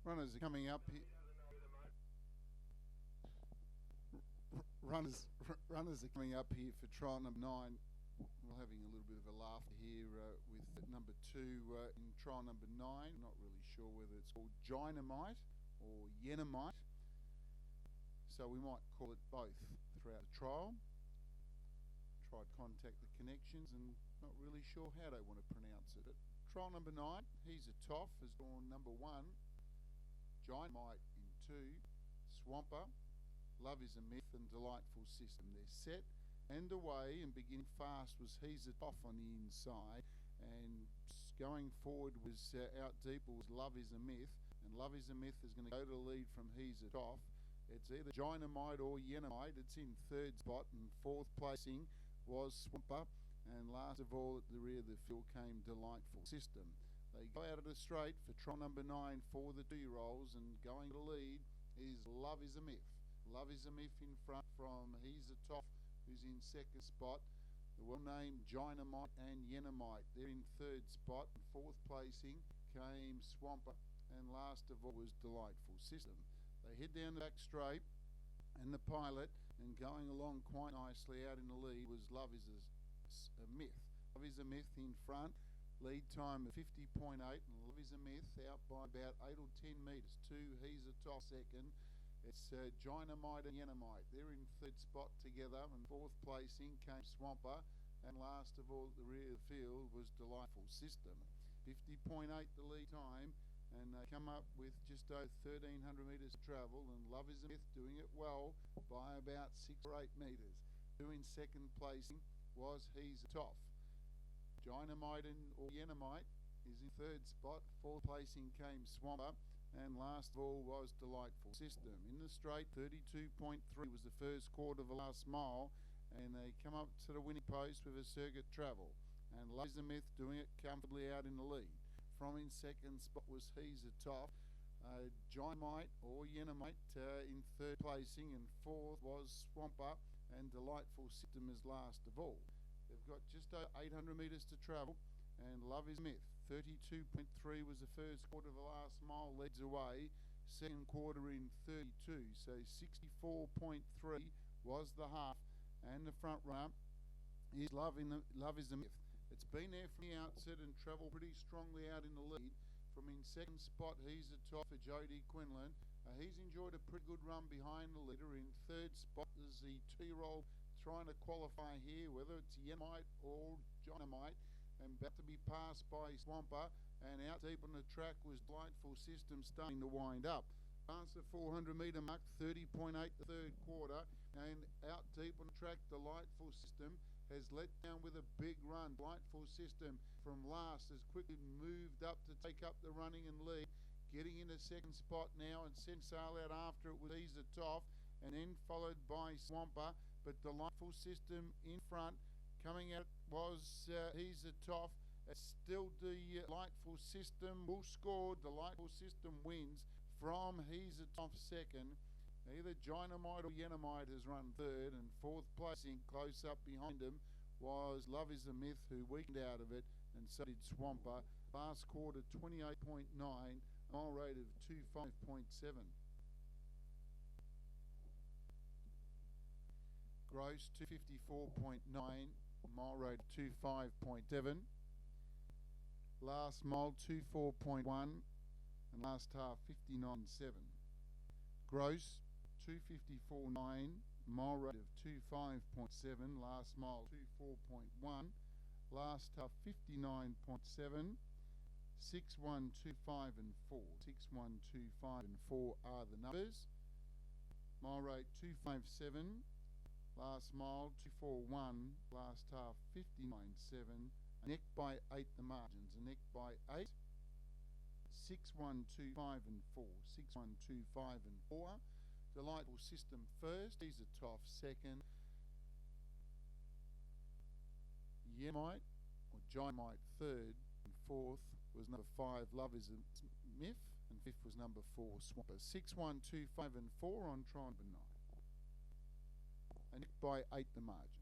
Runners are coming up here. Runners are coming up here for trial number 9. We're having a little bit of a laugh here with number 2 in trial number 9. Not really sure whether it's called Dynamite or Yenamite, so we might call it both throughout the trial. Tried to contact the connections and not really sure how they want to pronounce it. But trial number 9, He's a Toff, has gone number 1, Dynamite in 2, Swamper, Love is a Myth and Delightful System. They're set and away, and beginning fast was He's a Toff on the inside, and going forward was out deeper was Love is a Myth, and Love is a Myth is going to go to the lead from He's a Toff. It's either Dynamite or Yenamite. It's in 3rd spot, and 4th placing was Swamper, and last of all at the rear of the field came Delightful System. They go out of the straight for trial number 9 for the 2-year-olds, and going to the lead is Love is a Myth. Love is a Myth in front from He's a Toff, who's in 2nd spot. The well-named Dynamite and Yenamite, they're in 3rd spot. 4th placing came Swamper, and last of all was Delightful System. They head down the back straight, and the pilot, and going along quite nicely out in the lead was Love is a Myth. Love is a Myth in front, lead time of 50.8, and Love is a Myth out by about 8 or 10 metres. 2, He's a Toff second. It's Dynamite and Yenamite. They're in 3rd spot together, and 4th placing came Swamper, and last of all at the rear of the field was Delightful System. 50.8 the lead time, and they come up with just over 1,300 metres to travel, and Love is a Myth doing it well by about 6 or 8 metres. 2 in 2nd placing was He's a Toff. Dynamite or Yenamite is in 3rd spot. 4th placing came Swamper, and last of all was Delightful System. In the straight, 32.3 was the first quarter of the last mile, and they come up to the winning post with a circuit travel, and Love is a Myth doing it comfortably out in the lead. From in 2nd spot was He's a Toff. Dynamite or Yenamite in 3rd placing, and 4th was Swamper, and Delightful System is last of all. They've got just over 800 metres to travel, and Love is a Myth. 32.3 was the first quarter of the last mile, leads away. 2nd quarter in 32, so 64.3 was the half, and the front runner is Love is a Myth. It's been there from the outset and travelled pretty strongly out in the lead. From in 2nd spot, He's a Toff for Jody Quinlan. He's enjoyed a pretty good run behind the leader. In 3rd spot is the 2-year-old trying to qualify here, whether it's Yenamite or Dynamite, and about to be passed by Swamper, and out deep on the track was Delightful System starting to wind up. Past the 400 metre mark, 30.8 the 3rd quarter, and out deep on the track, Delightful System has let down with a big run. Delightful System from last has quickly moved up to take up the running and lead, getting into 2nd spot now, and sent sail out after it with He's a Toff, and then followed by Swamper, but Delightful System in front. Coming out was He's a Toff. It's still Delightful System will score. Delightful System wins from He's a Toff second. Either Dynamite or Yenamite has run 3rd, and 4th placing close up behind him was Love is a Myth, who weakened out of it, and so did Swamper. Last quarter 28.9, mile rate of 25.7. Gross 254.9, mile rate 25.7. Last mile 24.1, and last half 59.7. Gross 254.9, mile rate of 25.7. Last mile 24.1. Last half 59.7. 6, 1, 2, 5 and 4. 6, 1, 2, 5 and 4 are the numbers. Mile rate 257. Last mile 241, last half 59.7. Neck by 8 the margins. A neck by 8. 6, 1, 2, 5 and 4. 6, 1, 2, 5 and 4. Delightful System first. He's a Toff second. Yenamite or Dynamite 3rd, and 4th was number 5 Love is a Myth, and 5th was number 4 Swamper. 6, 1, 2, 5 and 4 on trial number 9. And by 8 the margin.